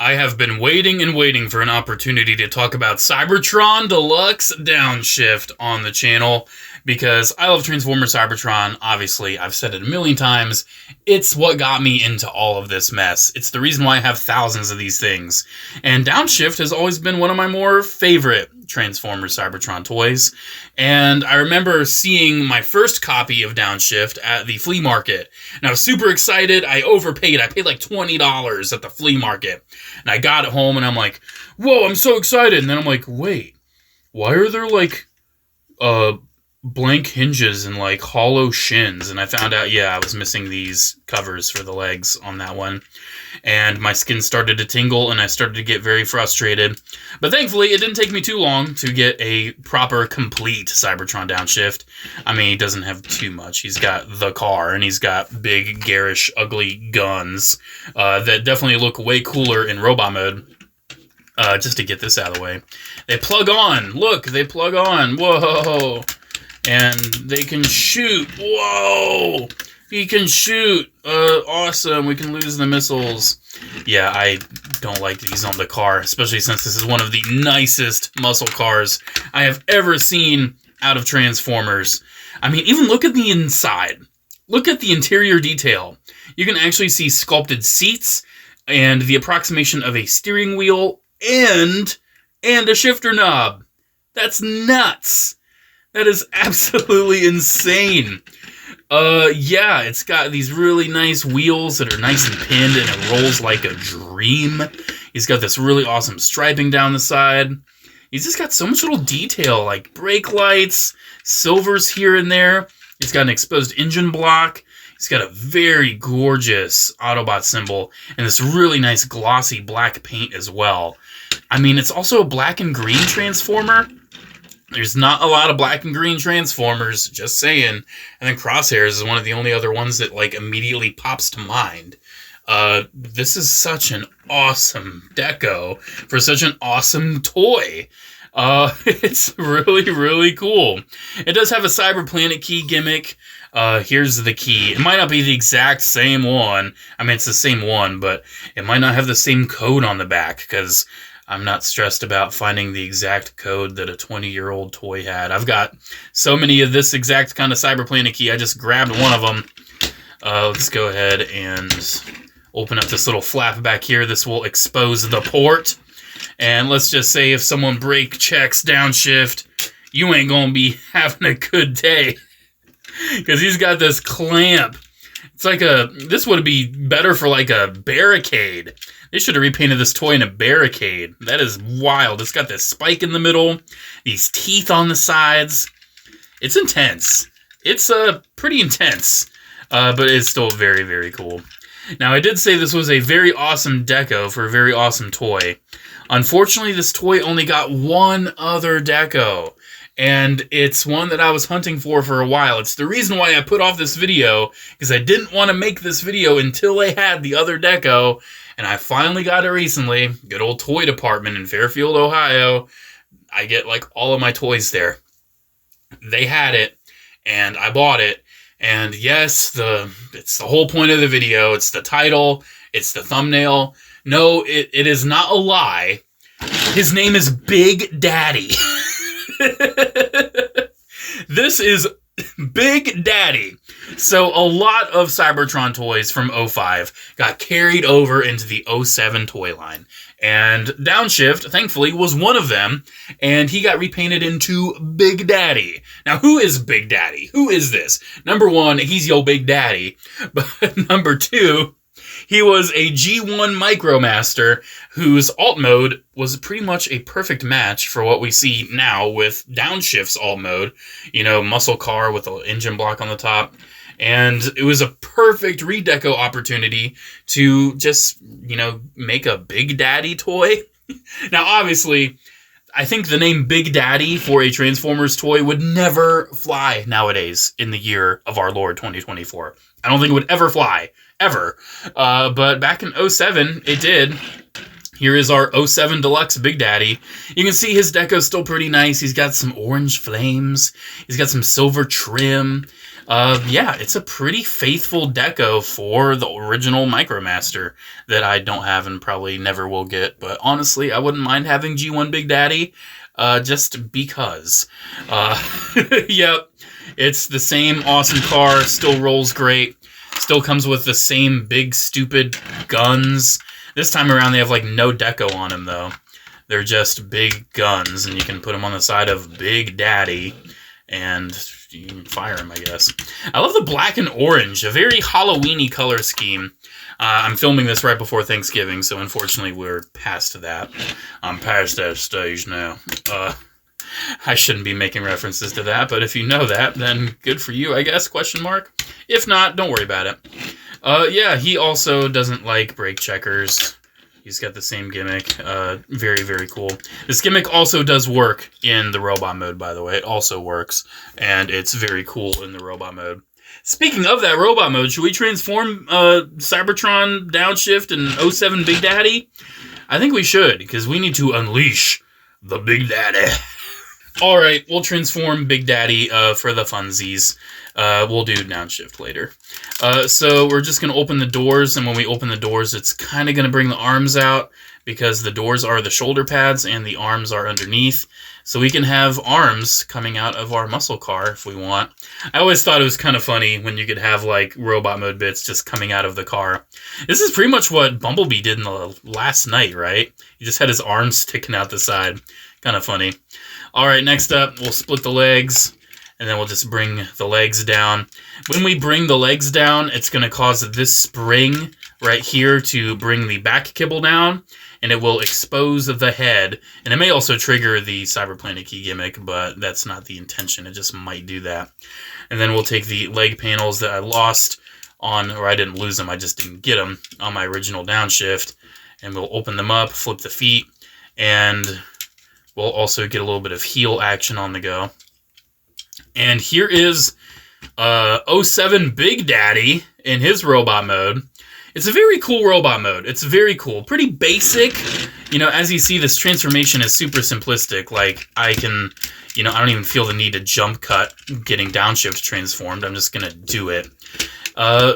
I have been waiting and waiting for an opportunity to talk about Cybetron Deluxe Downshift on the channel because I love Transformer Cybetron. Obviously, I've said it a million times. It's what got me into all of this mess. It's the reason why I have thousands of these things. And Downshift has always been one of my more favorite Transformer Cybetron toys. And I remember seeing my first copy of Downshift at the flea market. And I was super excited. I overpaid. I paid like $20 at the flea market. And I got it home and I'm like, whoa, I'm so excited. And then I'm like, wait, why are there like blank hinges and like hollow shins? And I found out, yeah, I was missing these covers for the legs on that one. And my skin started to tingle and I started to get very frustrated. But thankfully, it didn't take me too long to get a proper, complete Cybetron Downshift. I mean, he doesn't have too much. He's got the car and he's got big, garish, ugly guns that definitely look way cooler in robot mode. Just to get this out of the way. They plug on. Look, they plug on. Whoa. And they can shoot. Whoa. He can shoot. Awesome. We can lose the missiles. Yeah, I don't like these on the car, especially since this is one of the nicest muscle cars I have ever seen out of Transformers. I mean, even look at the inside. Look at the interior detail. You can actually see sculpted seats and the approximation of a steering wheel and a shifter knob. That's nuts. That is absolutely insane. Yeah, it's got these really nice wheels that are nice and pinned, and it rolls like a dream. He's got this really awesome striping down the side. He's just got so much little detail, like brake lights, silvers here and there. He's got an exposed engine block. He's got a very gorgeous Autobot symbol, and this really nice glossy black paint as well. I mean, it's also a black and green Transformer. There's not a lot of black and green Transformers, just saying. And then Crosshairs is one of the only other ones that, like, immediately pops to mind. This is such an awesome deco for such an awesome toy. It's really, really cool. It does have a Cyber Planet key gimmick. Here's the key. It might not be the exact same one. I mean, it's the same one, but it might not have the same code on the back, because I'm not stressed about finding the exact code that a 20-year-old toy had. I've got so many of this exact kind of Cyber Planet key, I just grabbed one of them. Let's go ahead and open up this little flap back here. This will expose the port. And let's just say if someone brake checks Downshift, you ain't gonna be having a good day. Because he's got this clamp. It's like this would be better for like a barricade. They should have repainted this toy in a barricade. That is wild. It's got this spike in the middle, these teeth on the sides. It's intense. It's pretty intense, but it's still very, very cool. Now, I did say this was a very awesome deco for a very awesome toy. Unfortunately, this toy only got one other deco, and it's one that I was hunting for a while. It's the reason why I put off this video, because I didn't want to make this video until I had the other deco, and I finally got it recently. Good old toy department in Fairfield, Ohio. I get like all of my toys there. They had it, and I bought it. And yes, it's the whole point of the video. It's the title. It's the thumbnail. No, it is not a lie. His name is Big Daddy. This is Big Daddy. So a lot of Cybetron toys from 05 got carried over into the 07 toy line. And Downshift, thankfully, was one of them. And he got repainted into Big Daddy. Now, who is Big Daddy? Who is this? Number one, he's yo Big Daddy. But number two, he was a G1 Micromaster whose alt mode was pretty much a perfect match for what we see now with Downshift's alt mode. You know, muscle car with an engine block on the top. And it was a perfect redeco opportunity to just, you know, make a Big Daddy toy. Now, obviously, I think the name Big Daddy for a Transformers toy would never fly nowadays in the year of our Lord 2024. I don't think it would ever fly. Ever. But back in 07, it did. Here is our 07 Deluxe Big Daddy. You can see his deco's still pretty nice. He's got some orange flames. He's got some silver trim. Yeah, it's a pretty faithful deco for the original Micromaster that I don't have and probably never will get. But honestly, I wouldn't mind having G1 Big Daddy, just because. Yep, it's the same awesome car, still rolls great, still comes with the same big stupid guns. This time around, they have like no deco on them though. They're just big guns, and you can put them on the side of Big Daddy, and you can fire them, I guess. I love the black and orange, a very Halloween-y color scheme. I'm filming this right before Thanksgiving, so unfortunately we're past that. I'm past that stage now. I shouldn't be making references to that, but if you know that, then good for you, I guess, question mark. If not, don't worry about it. Yeah, he also doesn't like brake checkers. He's got the same gimmick. Very, very cool. This gimmick also does work in the robot mode, by the way. It also works, and it's very cool in the robot mode. Speaking of that robot mode, should we transform Cybetron, Downshift, and 07 Big Daddy? I think we should, because we need to unleash the Big Daddy. All right, we'll transform Big Daddy for the funsies. We'll do Downshift later. So we're just going to open the doors, and when we open the doors, it's kind of going to bring the arms out because the doors are the shoulder pads and the arms are underneath. So we can have arms coming out of our muscle car if we want. I always thought it was kind of funny when you could have like robot mode bits just coming out of the car. This is pretty much what Bumblebee did in the last night, right? He just had his arms sticking out the side. Kind of funny. All right, next up, we'll split the legs, and then we'll just bring the legs down. When we bring the legs down, it's going to cause this spring right here to bring the back kibble down, and it will expose the head. And it may also trigger the Cyberplanet key gimmick, but that's not the intention. It just might do that. And then we'll take the leg panels that I lost on, or I didn't lose them, I just didn't get them on my original Downshift, and we'll open them up, flip the feet, and we'll also get a little bit of heel action on the go. And here is 07 Big Daddy in his robot mode. It's a very cool robot mode. It's very cool. Pretty basic. You know, as you see, this transformation is super simplistic. Like, I can, you know, I don't even feel the need to jump cut getting Downshift transformed. I'm just going to do it.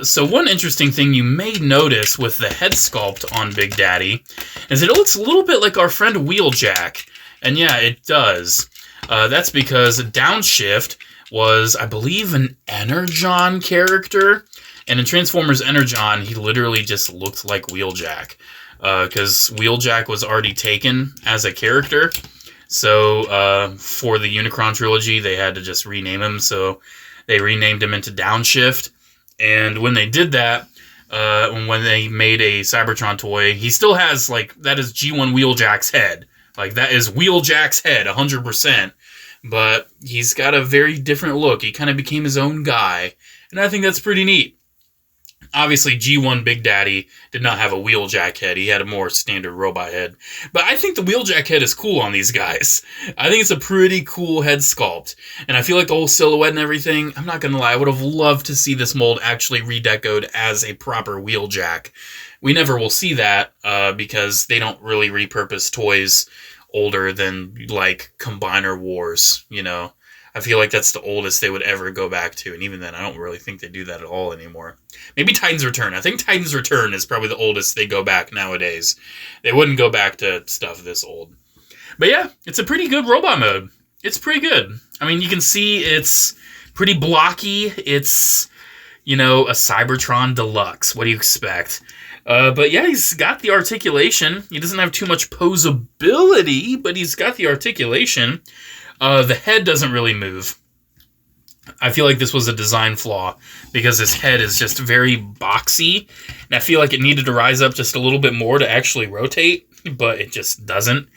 So one interesting thing you may notice with the head sculpt on Big Daddy is it looks a little bit like our friend Wheeljack. And yeah, it does. That's because Downshift was, I believe, an Energon character. And in Transformers Energon, he literally just looked like Wheeljack. Because Wheeljack was already taken as a character. So for the Unicron trilogy, they had to just rename him. So they renamed him into Downshift. And when they did that, when they made a Cybertron toy, he still has, like, that is G1 Wheeljack's head. Like, that is Wheeljack's head, 100%. But he's got a very different look. He kind of became his own guy. And I think that's pretty neat. Obviously, G1 Big Daddy did not have a Wheeljack head. He had a more standard robot head. But I think the Wheeljack head is cool on these guys. I think it's a pretty cool head sculpt. And I feel like the whole silhouette and everything, I'm not going to lie, I would have loved to see this mold actually redecoed as a proper Wheeljack. We never will see that because they don't really repurpose toys older than, like, Combiner Wars, you know. I feel like that's the oldest they would ever go back to, and even then, I don't really think they do that at all anymore. Maybe Titan's Return. I think Titan's Return is probably the oldest they go back nowadays. They wouldn't go back to stuff this old. But yeah, it's a pretty good robot mode. It's pretty good. I mean, you can see it's pretty blocky. It's, you know, a Cybetron Deluxe. What do you expect? But yeah, he's got the articulation. He doesn't have too much posability, but he's got the articulation. The head doesn't really move. I feel like this was a design flaw because his head is just very boxy, and I feel like it needed to rise up just a little bit more to actually rotate, but it just doesn't.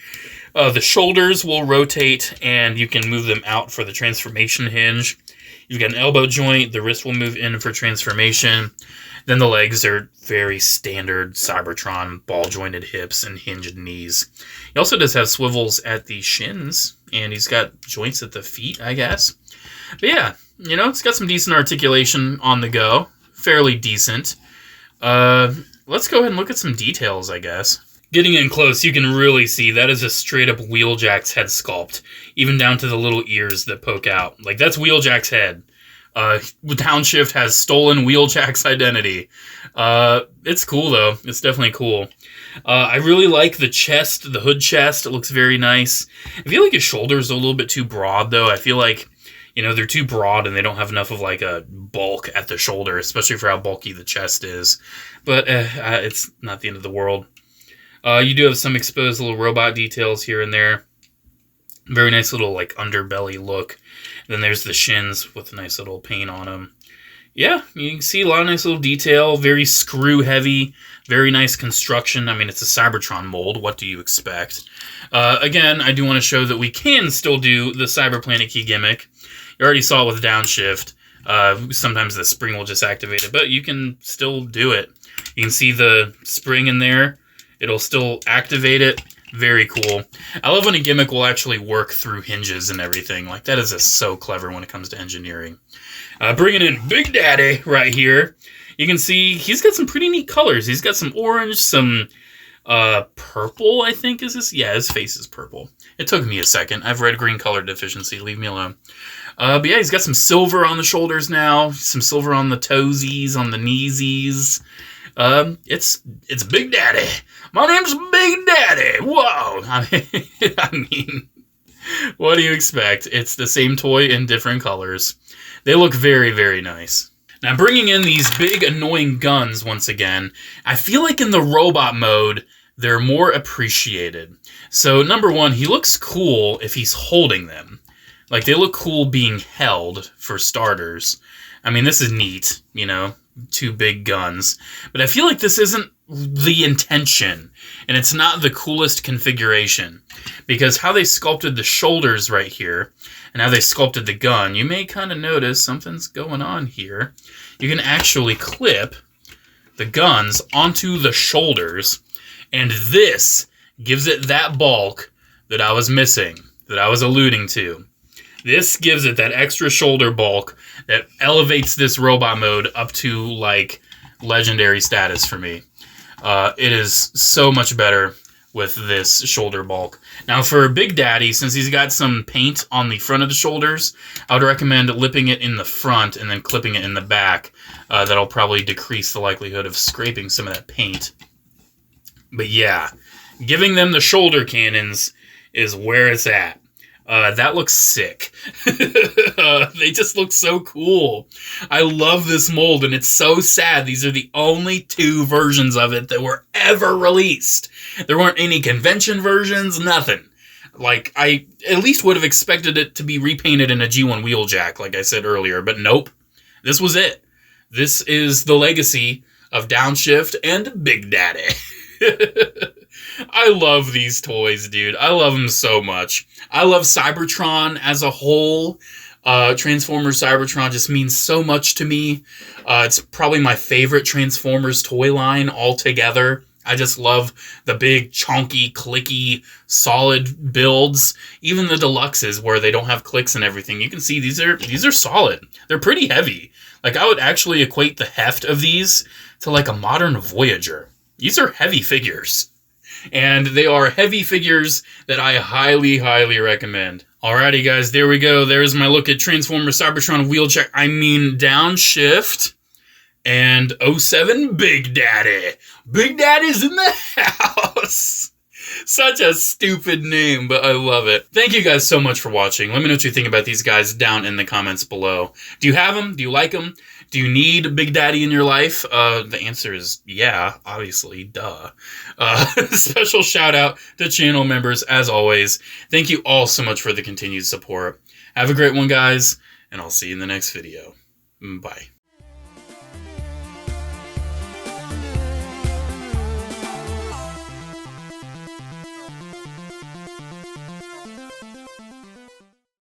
The shoulders will rotate, and you can move them out for the transformation hinge. You've got an elbow joint. The wrist will move in for transformation. Then the legs are very standard Cybertron, ball-jointed hips and hinged knees. He also does have swivels at the shins, and he's got joints at the feet, I guess. But yeah, you know, it's got some decent articulation on the go. Fairly decent. Let's go ahead and look at some details, I guess. Getting in close, you can really see that is a straight-up Wheeljack's head sculpt, even down to the little ears that poke out. Like, that's Wheeljack's head. Downshift has stolen Wheeljack's identity. It's cool, though. It's definitely cool. I really like the chest, the hood chest. It looks very nice. I feel like his shoulders are a little bit too broad, though. I feel like, you know, they're too broad and they don't have enough of, like, a bulk at the shoulder, especially for how bulky the chest is. But it's not the end of the world. You do have some exposed little robot details here and there. Very nice little, like, underbelly look. And then there's the shins with a nice little paint on them. Yeah, you can see a lot of nice little detail. Very screw-heavy. Very nice construction. I mean, it's a Cybetron mold. What do you expect? Again, I do want to show that we can still do the Cyberplanet key gimmick. You already saw it with Downshift. Sometimes the spring will just activate it, but you can still do it. You can see the spring in there. It'll still activate it. Very cool. I love when a gimmick will actually work through hinges and everything. Like, that is just so clever when it comes to engineering. Bringing in Big Daddy right here. You can see he's got some pretty neat colors. He's got some orange, some purple, I think is this. Yeah, his face is purple. It took me a second. I've red-green color deficiency. Leave me alone. But yeah, he's got some silver on the shoulders now. Some silver on the toesies, on the kneesies. It's Big Daddy. My name's Big Daddy. Whoa. I mean, what do you expect? It's the same toy in different colors. They look very, very nice. Now, bringing in these big, annoying guns once again, I feel like in the robot mode, they're more appreciated. So, number one, he looks cool if he's holding them. Like, they look cool being held, for starters. I mean, this is neat, you know, two big guns. But I feel like this isn't the intention, and it's not the coolest configuration. Because how they sculpted the shoulders right here, and how they sculpted the gun, you may kind of notice something's going on here. You can actually clip the guns onto the shoulders, and this gives it that bulk that I was missing, that I was alluding to. This gives it that extra shoulder bulk that elevates this robot mode up to, like, legendary status for me. It is so much better with this shoulder bulk. Now, for Big Daddy, since he's got some paint on the front of the shoulders, I would recommend lipping it in the front and then clipping it in the back. That'll probably decrease the likelihood of scraping some of that paint. But yeah, giving them the shoulder cannons is where it's at. That looks sick. They just look so cool. I love this mold, and it's so sad. These are the only two versions of it that were ever released. There weren't any convention versions, nothing. Like, I at least would have expected it to be repainted in a G1 Wheeljack, like I said earlier, but nope. This was it. This is the legacy of Downshift and Big Daddy. I love these toys, dude. I love them so much. I love Cybetron as a whole. Transformers Cybetron just means so much to me. It's probably my favorite Transformers toy line altogether. I just love the big, chunky, clicky, solid builds. Even the Deluxes, where they don't have clicks and everything. You can see these are solid. They're pretty heavy. Like, I would actually equate the heft of these to, like, a modern Voyager. These are heavy figures. And they are heavy figures that I highly, highly recommend. Alrighty, guys, there we go. There's my look at Transformers Cybetron Wheeljack. I mean, Downshift and 07 Big Daddy. Big Daddy's in the house. Such a stupid name, but I love it. Thank you guys so much for watching. Let me know what you think about these guys down in the comments below. Do you have them? Do you like them? Do you need a Big Daddy in your life? The answer is yeah, obviously, duh. Special shout out to channel members, as always. Thank you all so much for the continued support. Have a great one, guys, and I'll see you in the next video. Bye.